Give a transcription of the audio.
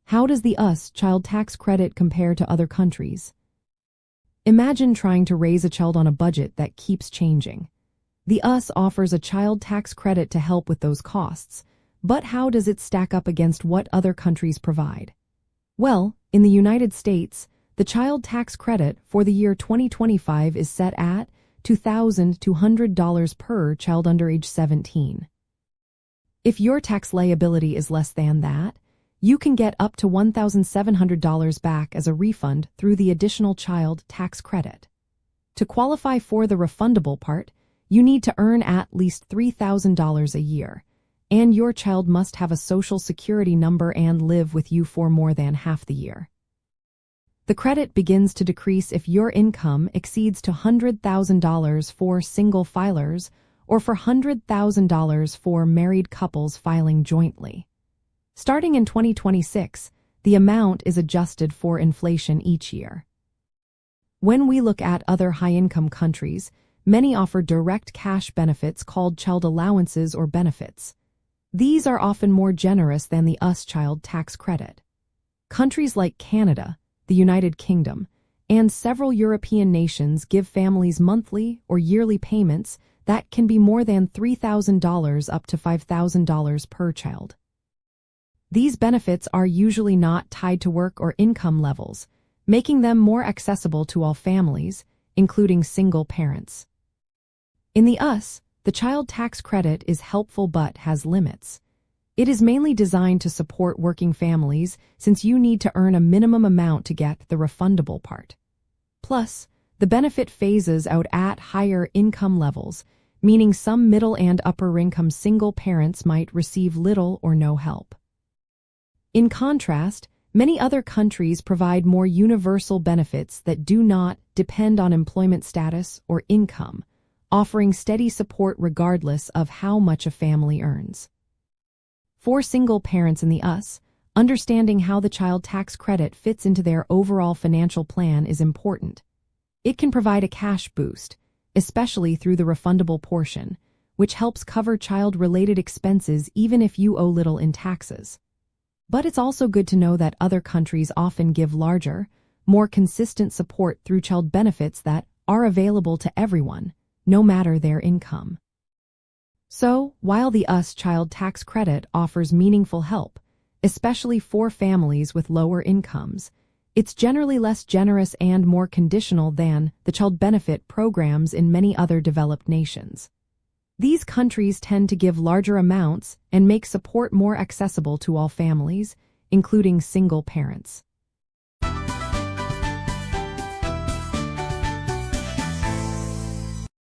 How does the US child tax credit compare to other countries? Imagine trying to raise a child on a budget that keeps changing. The US offers a child tax credit to help with those costs, but how does it stack up against what other countries provide? Well, in the United States, the child tax credit for the year 2025 is set at $2,200 per child under age 17. If your tax liability is less than that, you can get up to $1,700 back as a refund through the additional child tax credit. To qualify for the refundable part, you need to earn at least $3,000 a year, and your child must have a Social Security number and live with you for more than half the year. The credit begins to decrease if your income exceeds $100,000 for single filers or for $100,000 for married couples filing jointly. Starting in 2026, the amount is adjusted for inflation each year. When we look at other high-income countries, many offer direct cash benefits called child allowances or benefits. These are often more generous than the US child tax credit. Countries like Canada, the United Kingdom, and several European nations give families monthly or yearly payments that can be more than $3,000 up to $5,000 per child. These benefits are usually not tied to work or income levels, making them more accessible to all families, including single parents. In the US, the child tax credit is helpful but has limits. It is mainly designed to support working families since you need to earn a minimum amount to get the refundable part. Plus, the benefit phases out at higher income levels, meaning some middle and upper income single parents might receive little or no help. In contrast, many other countries provide more universal benefits that do not depend on employment status or income, offering steady support regardless of how much a family earns. For single parents in the US, understanding how the child tax credit fits into their overall financial plan is important. It can provide a cash boost, especially through the refundable portion, which helps cover child-related expenses even if you owe little in taxes. But it's also good to know that other countries often give larger, more consistent support through child benefits that are available to everyone, no matter their income. So, while the US child tax credit offers meaningful help, especially for families with lower incomes, it's generally less generous and more conditional than the child benefit programs in many other developed nations. These countries tend to give larger amounts and make support more accessible to all families, including single parents.